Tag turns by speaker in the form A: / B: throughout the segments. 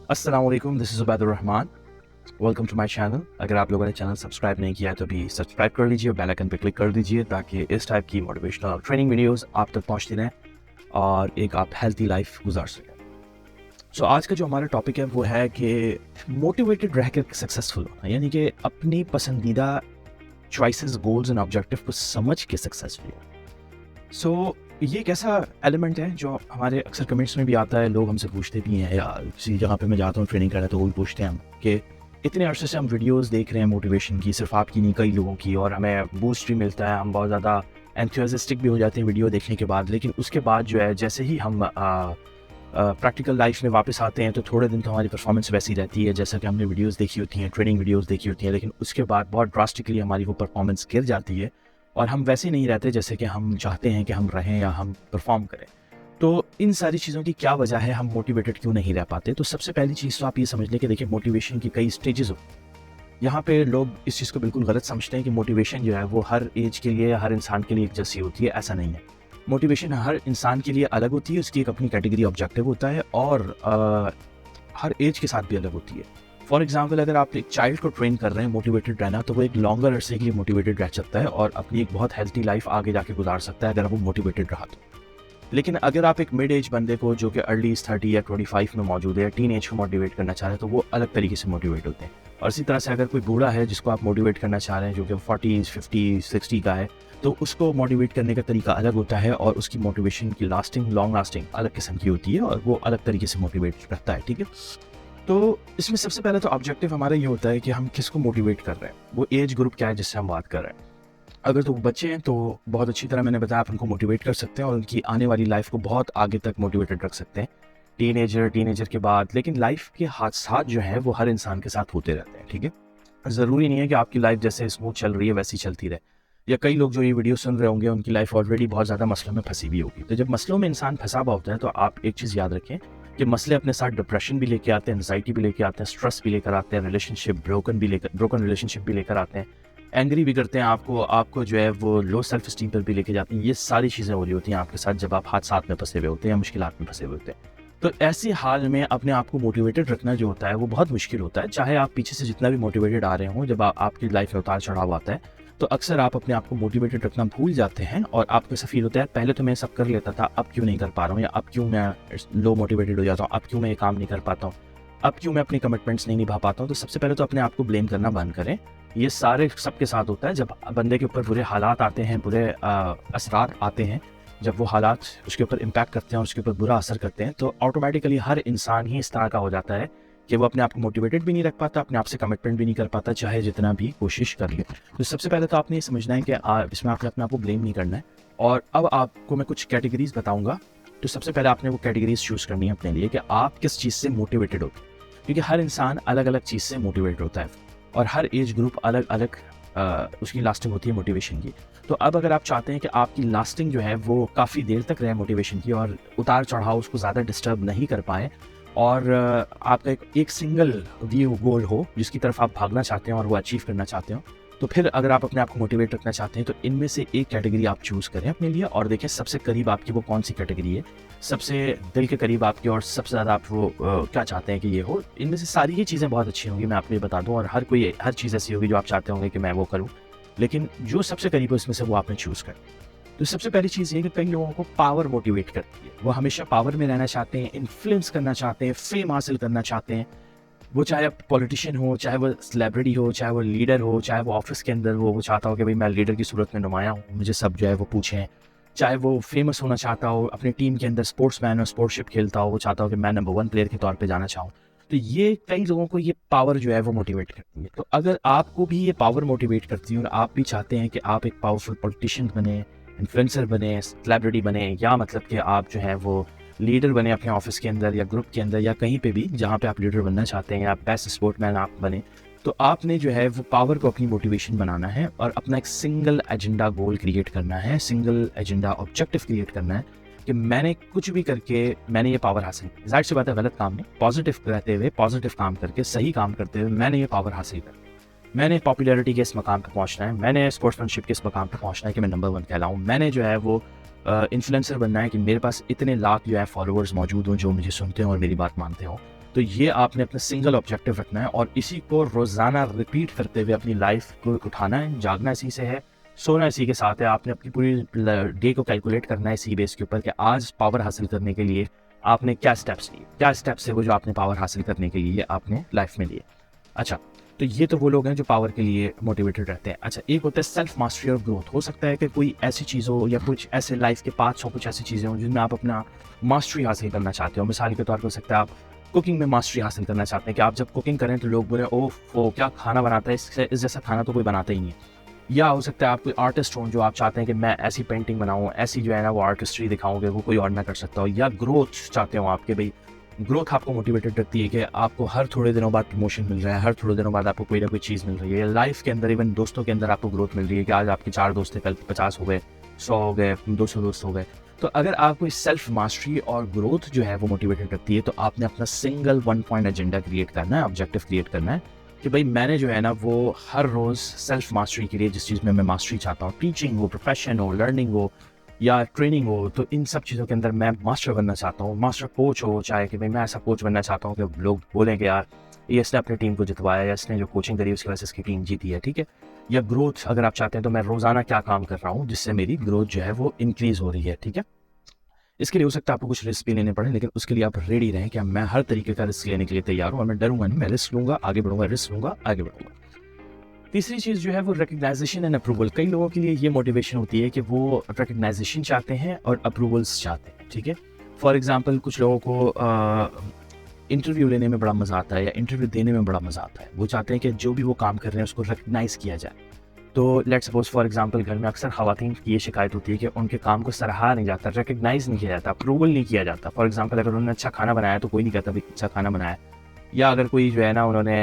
A: अस्सलाम वालेकुम, this is Ubaidur Rahman. Welcome to my channel. अगर आप लोगों ने चैनल सब्सक्राइब नहीं किया है तो भी सब्सक्राइब कर लीजिए, बेल आइकन पे क्लिक कर दीजिए ताकि इस टाइप की मोटिवेशनल ट्रेनिंग वीडियोस आप तक पहुंचती रहें और एक आप हेल्थी लाइफ गुजार सकें। सो आज का जो हमारा टॉपिक है वो है कि मोटिवेटेड रह कर सक्सेसफुल होना, यानी कि अपनी पसंदीदा चॉइसेस, गोल्स एंड ऑब्जेक्टिव को समझ के सक्सेसफुल होना। सो ये एक ऐसा एलिमेंट है जो हमारे अक्सर कमेंट्स में भी आता है, लोग हमसे पूछते भी हैं, या किसी जगह पे मैं जाता हूँ ट्रेनिंग करने तो वो भी पूछते हैं हम कि इतने अरसे से हम वीडियोस देख रहे हैं मोटिवेशन की, सिर्फ आपकी नहीं कई लोगों की, और हमें बूस्ट भी मिलता है, हम बहुत ज़्यादा एंथुसियास्टिक भी हो जाते हैं वीडियो देखने के बाद, लेकिन उसके बाद जो है जैसे ही हम प्रैक्टिकल लाइफ में वापस आते हैं तो थोड़े दिन तो हमारी परफॉर्मेंस वैसी रहती है जैसा कि हमने वीडियोस देखी होती हैं, ट्रेनिंग वीडियोस देखी होती हैं, लेकिन उसके बाद बहुत ड्रास्टिकली हमारी वो परफॉर्मेंस गिर जाती है और हम वैसे नहीं रहते जैसे कि हम चाहते हैं कि हम रहें या हम परफॉर्म करें। तो इन सारी चीज़ों की क्या वजह है, हम मोटिवेटेड क्यों नहीं रह पाते? तो सबसे पहली चीज़ तो आप ये समझ लें कि देखिए, मोटिवेशन की कई स्टेजेस होती हैं। यहाँ पे लोग इस चीज़ को बिल्कुल गलत समझते हैं कि मोटिवेशन जो है वो हर एज के लिए, हर इंसान के लिए एक जैसी होती है। ऐसा नहीं है। मोटिवेशन हर इंसान के लिए अलग होती है, उसकी एक अपनी कैटेगरी ऑब्जेक्टिव होता है और हर एज के साथ भी अलग होती है। फॉर एग्जाम्पल, अगर आप एक चाइल्ड को ट्रेन कर रहे हैं मोटिवेटेड रहना, तो वो एक लॉन्गर अरसे के लिए मोटिवेटेड रह सकता है और अपनी एक बहुत हेल्थी लाइफ आगे जाके गुजार सकता है अगर वो मोटिवेटेड रहा तो। लेकिन अगर आप एक मिड एज बंदे को जो कि अर्ली 30 या 25 में मौजूद है, टीन एज को मोटिवेट करना चाह रहे हैं, तो वो अलग तरीके से मोटिवेट होते हैं। और इसी तरह से अगर कोई बूढ़ा है जिसको आप मोटिवेट करना चाह रहे हैं, जो कि 40, 50, 60 का है, तो उसको मोटिवेट करने का तरीका अलग होता है और उसकी मोटिवेशन की लास्टिंग, लॉन्ग लास्टिंग अलग किस्म की होती है और वो अलग तरीके से मोटिवेट करता है। ठीक है। तो इसमें सबसे पहले तो ऑब्जेक्टिव हमारा ये होता है कि हम किसको मोटिवेट कर रहे हैं, वो एज ग्रुप क्या है जिससे हम बात कर रहे हैं। अगर तो बच्चे हैं तो बहुत अच्छी तरह मैंने बताया आप उनको मोटिवेट कर सकते हैं और उनकी आने वाली लाइफ को बहुत आगे तक मोटिवेटेड रख सकते हैं। टीनेजर के बाद, लेकिन लाइफ के हादसात जो हैं वो हर इंसान के साथ होते रहते हैं। ठीक है। ज़रूरी नहीं है कि आपकी लाइफ जैसे स्मूथ चल रही है वैसी चलती रहे, या कई लोग जो ये वीडियो सुन रहे होंगे उनकी लाइफ ऑलरेडी बहुत ज़्यादा मसलों में फंसी हुई होगी। तो जब मसलों में इंसान फंसा हुआ होता है तो आप एक चीज़ याद रखें कि मसले अपने साथ डिप्रेशन भी लेके आते हैं, एंजाइटी भी लेके आते हैं, स्ट्रेस भी लेकर आते हैं, ब्रोकन रिलेशनशिप भी लेकर आते हैं, एंग्री भी करते हैं आपको आपको जो है वो लो सेल्फ स्टीम पर भी लेके जाते हैं। ये सारी चीज़ें हो रही होती हैं आपके साथ जब आप हादसात में फंसे हुए होते हैं या मुश्किलात में फंसे हुए होते हैं। तो ऐसे हाल में अपने आप को मोटिवेटेड रखना जो होता है वो बहुत मुश्किल होता है। चाहे आप पीछे से जितना भी मोटिवेटेड आ रहे हों, जब आपकी लाइफ में उतार चढ़ाव आता है तो अक्सर आप अपने आप को मोटिवेटेड रखना भूल जाते हैं और आपको ऐसा फील होता है, पहले तो मैं सब कर लेता था, अब क्यों नहीं कर पा रहा हूँ, या अब क्यों मैं लो मोटिवेटेड हो जाता हूँ, अब क्यों मैं ये काम नहीं कर पाता हूँ, अब क्यों मैं अपनी कमिटमेंट्स नहीं निभा पाता हूँ। तो सबसे पहले तो अपने आप को ब्लेम करना बंद करें। ये सारे सबके साथ होता है जब बंदे के ऊपर बुरे हालात आते हैं, बुरे असरात आते हैं, जब वो हालात उसके ऊपर इम्पैक्ट करते हैं और उसके ऊपर बुरा असर करते हैं, तो ऑटोमेटिकली हर इंसान ही इस तरह का हो जाता है कि वो अपने आप को मोटिवेटेड भी नहीं रख पाता, अपने आप से कमिटमेंट भी नहीं कर पाता, चाहे जितना भी कोशिश कर ले। तो सबसे पहले तो आपने ये समझना है कि इसमें आपने अपने आप को ब्लेम नहीं करना है। और अब आपको मैं कुछ कैटेगरीज बताऊंगा। तो सबसे पहले आपने वो कैटेगरीज चूज करनी है अपने लिए कि आप किस चीज़ से मोटिवेटेड होते हैं, क्योंकि हर इंसान अलग अलग चीज़ से मोटिवेट होता है और हर एज ग्रुप अलग अलग उसकी लास्टिंग होती है मोटिवेशन की। तो अब अगर आप चाहते हैं कि आपकी लास्टिंग जो है वो काफ़ी देर तक रहे मोटिवेशन की और उतार चढ़ाव उसको ज़्यादा डिस्टर्ब नहीं कर पाए, और आपका एक सिंगल व्यू गोल हो जिसकी तरफ आप भागना चाहते हैं और वो अचीव करना चाहते हो, तो फिर अगर आप अपने आप को मोटिवेट रखना चाहते हैं तो इनमें से एक कैटेगरी आप चूज़ करें अपने लिए और देखें सबसे करीब आपकी वो कौन सी कैटेगरी है, सबसे दिल के करीब आपकी, और सबसे ज़्यादा आप वो क्या चाहते हैं कि ये हो। इनमें से सारी ही चीज़ें बहुत अच्छी होंगी, मैं आपको ये बता दूँ, और हर चीज़ ऐसी होगी जो आप चाहते होंगे कि मैं वो करूँ, लेकिन जो सबसे करीब हो इसमें से वो आपने चूज़ कर। तो सबसे पहली चीज़ ये कि कई लोगों को पावर मोटिवेट करती है, वो हमेशा पावर में रहना चाहते हैं, इन्फ्लुएंस करना चाहते हैं, फेम हासिल करना चाहते हैं। वो चाहे पॉलिटिशियन हो, चाहे वो सेलिब्रिटी हो, चाहे वो लीडर हो, चाहे वो ऑफिस के अंदर हो, वो चाहता हो कि भाई मैं लीडर की सूरत में नुमाया हूँ, मुझे सब जो है वो पूछें। चाहे वो फेमस होना चाहता हो, अपनी टीम के अंदर स्पोर्ट्समैन और स्पोर्ट्सशिप खेलता हो, वो चाहता हो कि मैं नंबर 1 प्लेयर के तौर पे जाना चाहूँ। तो ये कई लोगों को ये पावर जो है वो मोटिवेट करती है। तो अगर आपको भी ये पावर मोटिवेट करती है और आप भी चाहते हैं कि आप एक पावरफुल पॉलिटिशियन बने, इन्फ्लुएंसर बने, सेलिब्रिटी बने, या मतलब कि आप जो है वो लीडर बने अपने ऑफिस के अंदर या ग्रुप के अंदर या कहीं पे भी जहाँ पे आप लीडर बनना चाहते हैं, या बेस्ट स्पोर्टमैन आप बने, तो आपने जो है वो पावर को अपनी मोटिवेशन बनाना है और अपना एक सिंगल एजेंडा गोल क्रिएट करना है, सिंगल एजेंडा ऑब्जेक्टिव क्रिएट करना है कि मैंने कुछ भी करके मैंने ये पावर हासिल की। जाहिर सी बात है गलत काम नहीं, पॉजिटिव रहते हुए, पॉजिटिव काम करके, सही काम करते हुए मैंने ये पावर हासिल कर, मैंने पॉपुलैरिटी के इस मकाम पे पहुंचना है, मैंने स्पोर्ट्समैनशिप के इस मकाम पे पहुंचना है कि मैं नंबर 1 कहलाऊं, मैंने जो है वो इन्फ्लुएंसर बनना है कि मेरे पास इतने लाख जो है फॉलोअर्स मौजूद हों जो मुझे सुनते हैं और मेरी बात मानते हों। तो ये आपने अपना सिंगल ऑब्जेक्टिव रखना है और इसी को रोज़ाना रिपीट करते हुए अपनी लाइफ को उठाना है। जागना इसी से है, सोना इसी के साथ है। आपने अपनी पूरी डे को कैलकुलेट करना है इसी बेस के ऊपर कि आज पावर हासिल करने के लिए आपने क्या स्टेप्स लिए, क्या स्टेप्स है वो जो आपने पावर हासिल करने के लिए आपने लाइफ में लिए। अच्छा, तो ये तो वो लोग हैं जो पावर के लिए मोटिवेटेड रहते हैं। अच्छा, एक होता है सेल्फ मास्टरी और ग्रोथ। हो सकता है कि कोई ऐसी चीज़ हो या कुछ ऐसे लाइफ के पार्ट्स हो, कुछ ऐसी चीज़ें हो जिनमें आप अपना मास्टरी हासिल करना चाहते हो। मिसाल के तौर पर हो सकता है आप कुकिंग में मास्टरी हासिल करना चाहते हैं कि आप जब कुकिंग करें तो लोग बोले ओह वो क्या खाना बनाता है, इससे इस जैसा खाना तो कोई बनाता ही नहीं है। या हो सकता है आप कोई आर्टिस्ट हो जो आप चाहते हैं कि मैं ऐसी पेंटिंग बनाऊँ, ऐसी जो है ना वो आर्टिस्ट्री दिखाऊँ कि वो कोई और ना कर सकता हो। या ग्रोथ चाहते हो आप कि भाई ग्रोथ आपको मोटिवेटेड रखती है कि आपको हर थोड़े दिनों बाद प्रमोशन मिल रहा है, हर थोड़े दिनों बाद आपको कोई ना कोई चीज़ मिल रही है। लाइफ के अंदर इवन दोस्तों के अंदर आपको ग्रोथ मिल रही है कि आज आपके 4 दोस्त थे, कल 50 हो गए, 100 हो गए, 200 दोस्त हो गए। तो अगर आपको इस सेल्फ मास्टरी और ग्रोथ जो है वो मोटिवेटेड करती है तो आपने अपना सिंगल 1 पॉइंट एजेंडा क्रिएट करना है, ऑब्जेक्टिव क्रिएट करना है कि भाई मैंने जो है ना वो हर रोज़ सेल्फ मास्टरी के लिए जिस चीज़ में मैं मास्टरी चाहता हूँ, टीचिंग हो, प्रोफेशन हो, लर्निंग हो या ट्रेनिंग हो, तो इन सब चीज़ों के अंदर मैं मास्टर बनना चाहता हूँ। मास्टर कोच हो, चाहे कि भाई मैं ऐसा कोच बनना चाहता हूँ कि लोग बोलें कि यार ये इसने अपनी टीम को जितवाया या इसने जो कोचिंग करी उसकी वजह से इसकी टीम जीती है, ठीक है। या ग्रोथ अगर आप चाहते हैं तो मैं रोज़ाना क्या काम कर रहा हूँ जिससे मेरी ग्रोथ जो है वो इंक्रीज़ हो रही है, ठीक है। इसके लिए हो सकता है आपको कुछ रिस्क भी लेने पड़े, लेकिन उसके लिए आप रेडी रहें कि मैं हर तरीके का रिस्क लेने के लिए तैयार हूँ और मैं डरूंगा नहीं, मैं रिस्क लूंगा, आगे बढ़ूंगा, रिस्क लूंगा, आगे बढ़ूंगा। तीसरी चीज़ जो है वो रिकग्नाइजेशन एंड अप्रूवल। कई लोगों के लिए ये मोटिवेशन होती है कि वो रिकग्नाइजेशन चाहते हैं और अप्रूवल्स चाहते हैं, ठीक है। फॉर एग्जाम्पल कुछ लोगों को इंटरव्यू लेने में बड़ा मज़ा आता है या इंटरव्यू देने में बड़ा मज़ा आता है। वो चाहते हैं कि जो भी वो काम कर रहे हैं उसको रिकग्नाइज़ किया जाए। तो लेट्स सपोज फॉर एग्जांपल घर में अक्सर ख़वातीन की ये शिकायत होती है कि उनके काम को सराहा नहीं जाता, रिकग्नाइज़ नहीं किया जाता, अप्रूवल नहीं किया जाता। फॉर एग्जांपल अगर उन्होंने अच्छा खाना बनाया तो कोई नहीं कहता भाई अच्छा खाना बनाया, या अगर कोई जो है ना उन्होंने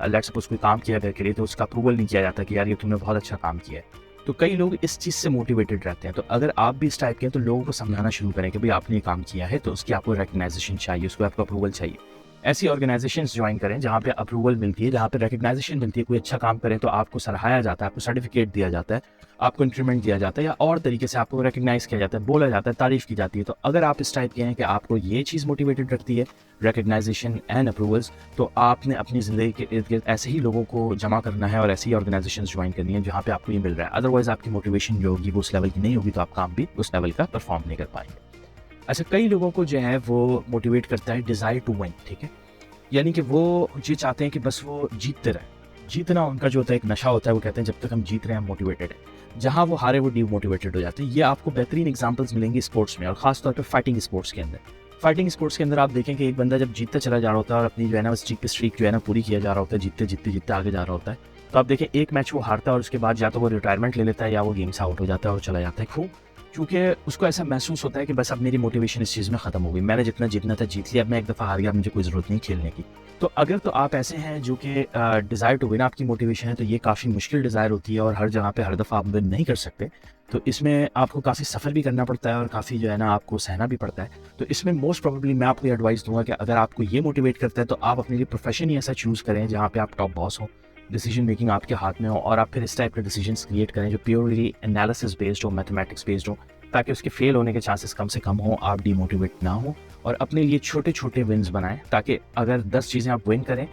A: लेट्स सपोज कोई काम किया घर के लिए तो उसका अप्रूवल नहीं किया जाता कि यार ये तुमने बहुत अच्छा काम किया है। तो कई लोग इस चीज़ से मोटिवेटेड रहते हैं। तो अगर आप भी इस टाइप के हैं तो लोगों को समझाना शुरू करें कि भाई आपने ये काम किया है तो उसकी आपको रिकग्नाइजेशन चाहिए, उसको आपको अप्रूवल चाहिए। ऐसी ऑर्गेनाइजेशंस ज्वाइन करें जहाँ पे अप्रूवल मिलती है, जहाँ पे रिकग्नाइजेशन मिलती है। कोई अच्छा काम करें तो आपको सराहाया जाता है, आपको सर्टिफिकेट दिया जाता है, आपको इंक्रीमेंट दिया जाता है या और तरीके से आपको रिकग्नाइज किया जाता है, बोला जाता है, तारीफ की जाती है। तो अगर आप इस टाइप के हैं कि आपको ये चीज़ मोटिवेटेड रखती है, रिकग्नाइजेशन एंड अप्रूवल्स, तो आपने अपनी ज़िंदगी के इर्द गिर्द ऐसे ही लोगों को जमा करना है और ऐसी ही ऑर्गेनाइजेशन ज्वाइन करनी है जहाँ पे आपको ये मिल रहा है। अदरवाइज आपकी मोटिवेशन जो होगी वो उस लेवल की नहीं होगी, तो आप काम भी उस लेवल का परफॉर्म नहीं कर पाएंगे। अच्छा, कई लोगों को जो है वो मोटिवेट करता है डिज़ायर टू विन, ठीक है। यानी कि वो ये चाहते हैं कि बस वो जीतते रहें। जीतना उनका जो होता है एक नशा होता है, वो कहते हैं जब तक हम जीत रहे हैं हम मोटिवेटेड हैं। जहाँ वो हारे वो डीमोटिवेटेड हो जाते हैं। ये आपको बेहतरीन एग्जांपल्स मिलेंगे स्पोर्ट्स में और खास तौर पे फाइटिंग स्पोर्ट्स के अंदर। फाइटिंग स्पोर्ट्स के अंदर आप देखें कि एक बंदा जब जीतता चला जा रहा होता है और अपनी जो है ना स्ट्रीक जो है ना पूरी किया जा रहा होता है, जीतते जीतते जीतते आगे जा रहा होता है, तो आप देखें एक मैच वो हारता है और उसके बाद या तो वो रिटायरमेंट ले लेता है या वो गेम से आउट हो जाता है और चला जाता है। क्यों? क्योंकि उसको ऐसा महसूस होता है कि बस अब मेरी मोटिवेशन इस चीज़ में ख़त्म हो गई, मैंने जितना जीतना था जीत लिया, अब मैं एक दफ़ा हार गया, मुझे कोई ज़रूरत नहीं खेलने की। तो अगर तो आप ऐसे हैं जो कि डिज़ायर टू विन आपकी मोटिवेशन है, तो ये काफ़ी मुश्किल डिज़ायर होती है और हर जगह पे हर दफ़ा आप विन नहीं कर सकते। तो इसमें आपको काफ़ी सफ़र भी करना पड़ता है और काफ़ी जो है ना आपको सहना भी पड़ता है। तो इसमें मोस्ट प्रोबेबली मैं आपको एडवाइस दूँगा कि अगर आपको ये मोटिवेट करता है तो आप अपने लिए प्रोफेशन ही ऐसा चूज़ करें जहाँ पे आप टॉप बॉस हो, डिसीजन मेकिंग आपके हाथ में हो और आप फिर इस टाइप के डिसीजंस क्रिएट करें जो प्योरली एनालिसिस बेस्ड हो, मैथमेटिक्स बेस्ड हो, ताकि उसके फेल होने के चांसेस कम से कम हो, आप डीमोटिवेट ना हो और अपने लिए छोटे छोटे विन्स बनाएं, ताकि अगर 10 चीज़ें आप विन करें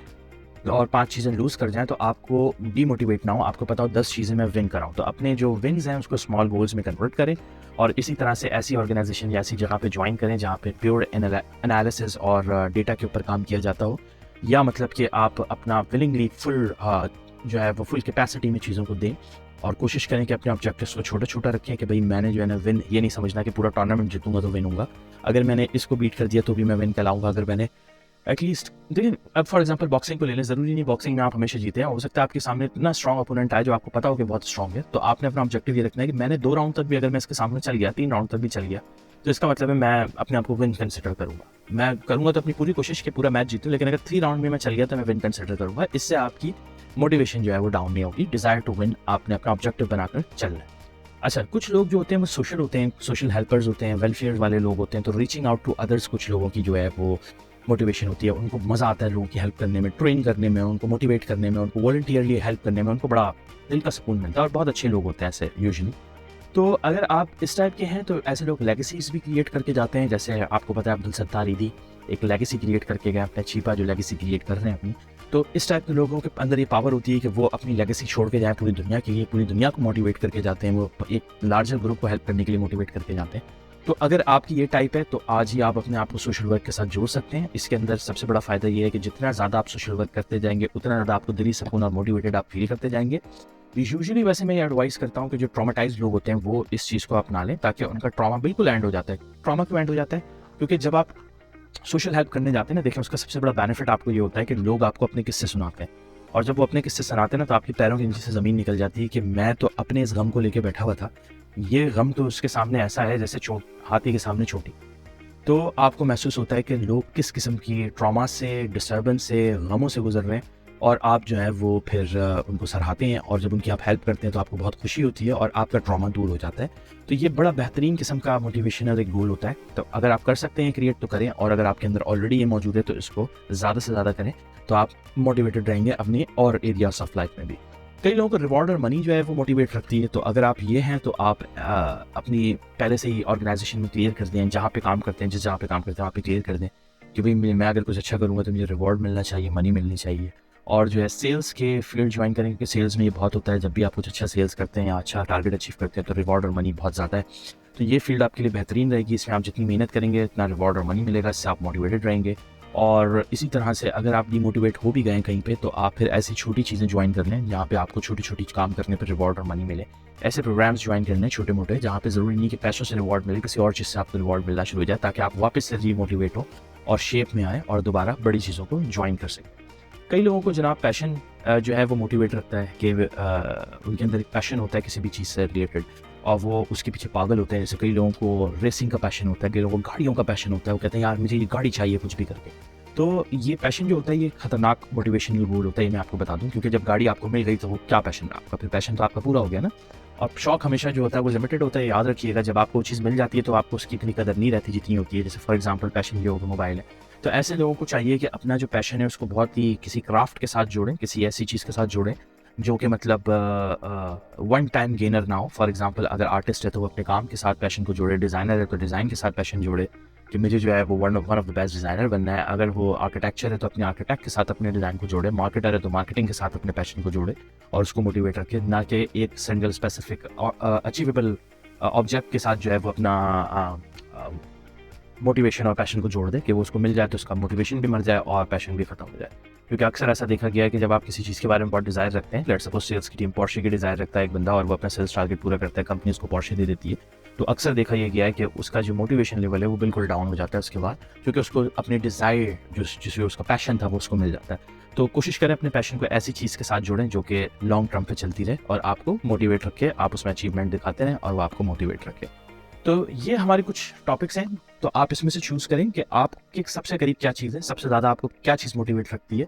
A: और 5 चीज़ें लूज़ कर जाएँ तो आपको डीमोटिवेट ना हो, आपको पता हो 10 चीज़ें मैं विन कर रहा हूँ। तो अपने जो विन्स हैं उसको स्मॉल गोल्स में कन्वर्ट करें और इसी तरह से ऐसी ऑर्गेनाइजेशन या ऐसी जगह पे ज्वाइन करें जहाँ पे प्योर एनालिसिस और डेटा के ऊपर काम किया जाता हो, या मतलब कि आप अपना विलिंगली फुल जो है वो फुल कैपेसिटी में चीज़ों को दें और कोशिश करें कि अपने ऑब्जेक्टिव्स को छोटा छोटा रखें कि भाई मैंने जो है ना विन ये नहीं समझना कि पूरा टूर्नामेंट जीतूंगा तो विन होऊंगा, अगर मैंने इसको बीट कर दिया तो भी मैं विन कहलाऊंगा, अगर मैंने एटलीस्ट देखिए अब फॉर एग्जांपल बॉक्सिंग को ले लें, ज़रूरी नहीं बॉक्सिंग में आप हमेशा जीते हैं, हो सकता है आपके सामने इतना स्ट्रॉन्ग ओपोनेंट आए जो आपको पता हो कि बहुत स्ट्रॉन्ग है, तो आपने अपना ऑब्जेक्टिव ये रखना है कि मैंने 2 राउंड तक भी अगर मैं इसके सामने चल गया, 3 राउंड तक भी चल गया, तो इसका मतलब है मैं अपने आप को विन कंसिडर करूंगा। मैं करूंगा तो अपनी पूरी कोशिश कि पूरा मैच जीतूं, लेकिन अगर 3 राउंड में मैं चल गया तो मैं विन कंसिडर करूंगा। इससे आपकी मोटिवेशन जो है वो डाउन नहीं होगी। डिज़ायर टू विन आपने अपना ऑब्जेक्टिव बनाकर चलना है। अच्छा, कुछ लोग जो होते हैं वो सोशल होते हैं, सोशल हेल्पर्स होते हैं, वेलफेयर वाले लोग होते हैं, तो रीचिंग आउट टू अदर्स कुछ लोगों की जो है वो मोटिवेशन होती है। उनको मज़ा आता है लोगों की हेल्प करने में, ट्रेन करने में, उनको मोटिवेट करने में, उनको वॉलंटियरली हेल्प करने में, उनको बड़ा दिल का सुकून मिलता है और बहुत अच्छे लोग होते हैं ऐसे यूजुअली। तो अगर आप इस टाइप के हैं तो ऐसे लोग लेगेसीज़ भी क्रिएट करके जाते हैं। जैसे आपको पता है अब्दुल सत्तार ईदी एक लेगेसी क्रिएट करके गए, अपना छिपा जो लेगेसी क्रिएट कर रहे हैं अपनी। तो इस टाइप के लोगों के अंदर ये पावर होती है कि वो अपनी लेगेसी छोड़ के जाएँ पूरी दुनिया के लिए, पूरी दुनिया को मोटिवेट करके जाते हैं। वो एक लार्जर ग्रुप को हेल्प करने के लिए मोटिवेट करके जाते हैं। तो अगर आपकी ये टाइप है तो आज ही आप अपने आप को सोशल वर्क के साथ जोड़ सकते हैं। इसके अंदर सबसे बड़ा फ़ायदा ये है कि जितना ज़्यादा आप सोशल वर्क करते जाएँगे, उतना ज़्यादा आपको दिली सुकून और मोटिवेटेड आप फ़ील करते जाएँगे। यूजुअली वैसे मैं ये एडवाइस करता हूँ कि जो ट्रॉमाटाइज़्ड लोग होते हैं वो इस चीज़ को अपना लें, ताकि उनका ट्रॉमा बिल्कुल एंड हो जाता है। ट्रॉमा क्यों एंड हो जाता है? क्योंकि जब आप सोशल हेल्प करने जाते हैं ना, देखिए उसका सबसे बड़ा बेनिफिट आपको ये होता है कि लोग आपको अपने किस्से सुनाते हैं। और जब वो अपने किस्से सुनाते हैं ना, तो आपके पैरों के नीचे से ज़मीन निकल जाती है कि मैं तो अपने इस गम को लेके बैठा हुआ था। ये गम तो उसके सामने ऐसा है जैसे चोट, हाथी के सामने चोटी। तो आपको महसूस होता है कि लोग किस किस्म की ट्रॉमा से, डिस्टर्बेंस से, गमों से गुजर रहे हैं, और आप जो है वो फिर उनको सराहते हैं, और जब उनकी आप हेल्प करते हैं तो आपको बहुत खुशी होती है और आपका ट्रॉमा दूर हो जाता है। तो ये बड़ा बेहतरीन किस्म का मोटिवेशनल एक गोल होता है। तो अगर आप कर सकते हैं क्रिएट तो करें, और अगर आपके अंदर ऑलरेडी ये मौजूद है तो इसको ज़्यादा से ज़्यादा करें, तो आप मोटिवेटेड रहेंगे अपनी और एरियाज ऑफ लाइफ में भी। कई लोगों को रिवॉर्ड और मनी जो है वो मोटिवेट रखती है। तो अगर आप ये हैं तो आप अपनी पहले से ही ऑर्गेनाइजेशन में क्लियर कर दें, जहाँ पे काम करते हैं, जिस जगह पे काम करते हैं वहाँ पे क्लियर कर दें कि भाई मैं अगर कुछ अच्छा करूँगा तो मुझे रिवॉर्ड मिलना चाहिए, मनी मिलनी चाहिए। और जो है सेल्स के फील्ड ज्वाइन करें, क्योंकि सेल्स में ये बहुत होता है, जब भी आप कुछ अच्छा सेल्स करते हैं या अच्छा टारगेट अचीव करते हैं तो रिवॉर्ड और मनी बहुत ज़्यादा है। तो ये फील्ड आपके लिए बेहतरीन रहेगी। इसमें आप जितनी मेहनत करेंगे उतना रिवॉर्ड और मनी मिलेगा, इससे आप मोटिवेटेड रहेंगे। और इसी तरह से अगर आप डिमोटिवेट हो भी गए कहीं पे, तो आप फिर ऐसी छोटी चीज़ें ज्वाइन कर लें जहाँ पे आपको छोटी-छोटी काम करने पे रिवॉर्ड और मनी मिले। ऐसे प्रोग्राम्स ज्वाइन कर लें छोटे-मोटे, जहाँ पे ज़रूरी नहीं कि पैसों से रिवॉर्ड मिले, किसी और चीज़ से आपको रिवॉर्ड मिलना शुरू हो जाए, ताकि आप वापस से रीमोटिवेट हो और शेप में आएँ और दोबारा बड़ी चीज़ों को ज्वाइन कर सकें। कई लोगों को जनाब पैशन जो है वो मोटिवेट रखता है कि उनके अंदर एक पैशन होता है किसी भी चीज़ से रिलेटेड, और वो उसके पीछे पागल होते हैं। जैसे कई लोगों को रेसिंग का पैशन होता है, कई लोगों को गाड़ियों का पैशन होता है। वो कहते हैं यार मुझे ये गाड़ी चाहिए कुछ भी करके। तो ये पैशन जो होता है ये खतरनाक मोटिवेशनल गोल होता है, ये मैं आपको बता दूं, क्योंकि जब गाड़ी आपको मिल गई तो वो क्या पैशन है आपका? फिर पैशन तो आपका पूरा हो गया ना। और शौक हमेशा जो होता है वो लिमिटेड होता है, याद रखिएगा। जब आपको चीज़ मिल जाती है तो आपको उसकी इतनी कदर नहीं रहती जितनी होती है। जैसे फॉर एग्जांपल पैशन जो मोबाइल है, तो ऐसे लोगों को चाहिए कि अपना जो पैशन है उसको बहुत ही किसी क्राफ्ट के साथ जोड़ें, किसी ऐसी चीज़ के साथ जोड़ें जो कि मतलब वन टाइम गेनर ना हो। फॉर एग्जांपल अगर आर्टिस्ट है तो वो अपने काम के साथ पैशन को जोड़े, डिज़ाइनर है तो डिज़ाइन के साथ पैशन जोड़े कि मुझे जो है वो one of the best designer बनना है। अगर वो आर्किटेक्चर है तो अपने आर्किटेक्ट के साथ अपने डिज़ाइन को जोड़े, मार्केटर है तो मार्केटिंग के साथ अपने पैशन को जोड़े और उसको मोटिवेट रखे, ना कि एक सिंगल स्पेसिफिक अचीवेबल ऑब्जेक्ट के साथ जो है वो अपना मोटिवेशन और पैशन को जोड़ दे कि वो उसको मिल जाए तो उसका मोटिवेशन भी मर जाए और पैशन भी खत्म हो जाए। क्योंकि अक्सर ऐसा देखा गया है कि जब आप किसी चीज़ के बारे में बहुत डिज़ायर रखते हैं, लेट्स सपोज सेल्स की टीम पोर्शे की डिज़ायर रखता है एक बंदा और वो अपना सेल्स टारगेट पूरा करता है, कंपनी उसको पोर्शे दे देती है, तो अक्सर देखा यह गया है कि उसका जो मोटिवेशन लेवल है वो बिल्कुल डाउन हो जाता है उसके बाद, क्योंकि उसको अपने डिज़ायर जिसमें उसका पैशन था वो उसको मिल जाता है। तो कोशिश करें अपने पैशन को ऐसी चीज़ के साथ जोड़ें जो कि लॉन्ग टर्म पे चलती रहे और आपको मोटिवेट रखे, आप उसमें अचीवमेंट दिखाते रहें और वो आपको मोटिवेट रखे। तो ये हमारे कुछ टॉपिक्स हैं, तो आप इसमें से चूज़ करें कि आपके सबसे करीब क्या चीज़ है, सबसे ज़्यादा आपको क्या चीज़ मोटिवेट रखती है,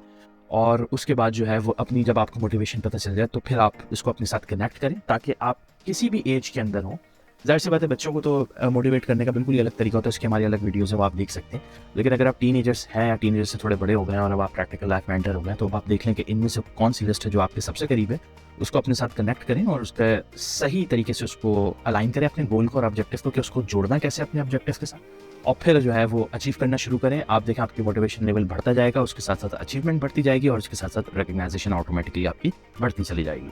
A: और उसके बाद जो है वो अपनी जब आपको मोटिवेशन पता चल जाए तो फिर आप इसको अपने साथ कनेक्ट करें, ताकि आप किसी भी एज के अंदर हों। ज़ाहिर सी बात है बच्चों को तो मोटिवेट करने का बिल्कुल ही अलग तरीका होता है, उसकी हमारी अलग वीडियोज़ है वो आप देख सकते हैं। लेकिन अगर आप टीनेजर्स हैं या टीनेजर्स से थोड़े बड़े हो गए हैं और अब आप प्रैक्टिकल लाइफ में एंटर हो गए हैं, तो अब आप देख लें कि इनमें से कौन सी लिस्ट है जो आपके सबसे करीब है, उसको अपने साथ कनेक्ट करें और उसका सही तरीके से उसको अलाइन करें अपने गोल को और ऑब्जेक्टिव को, कि उसको जोड़ना कैसे अपने ऑब्जेक्टिव के साथ, और फिर जो है वो अचीव करना शुरू करें। आप देखें आपकी मोटिवेशन लेवल बढ़ता जाएगा, उसके साथ साथ अचीवमेंट बढ़ती जाएगी और उसके साथ साथ रिकग्नाइजेशन ऑटोमेटिकली आपकी बढ़ती चली जाएगी।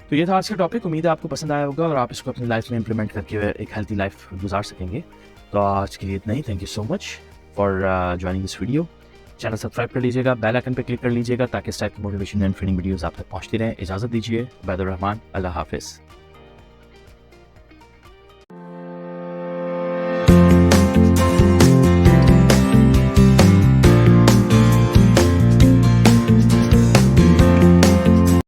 A: तो ये था आज का टॉपिक, उम्मीद है आपको पसंद आया होगा और आप इसको अपनी लाइफ में इंप्लीमेंट करके एक हेल्थी लाइफ गुजार सकेंगे। तो आज के लिए इतना ही। Thank you so much for joining this video. Channel subscribe कर लीजिएगा, बेल आइकन पर क्लिक कर लीजिएगा ताकि इस टाइप की मोटिवेशन एंड ट्रेनिंग वीडियोस आप तक पहुंचती रहें। इजाज़त दीजिए, उबैदुर रहमान, अल्लाह हाफिज़।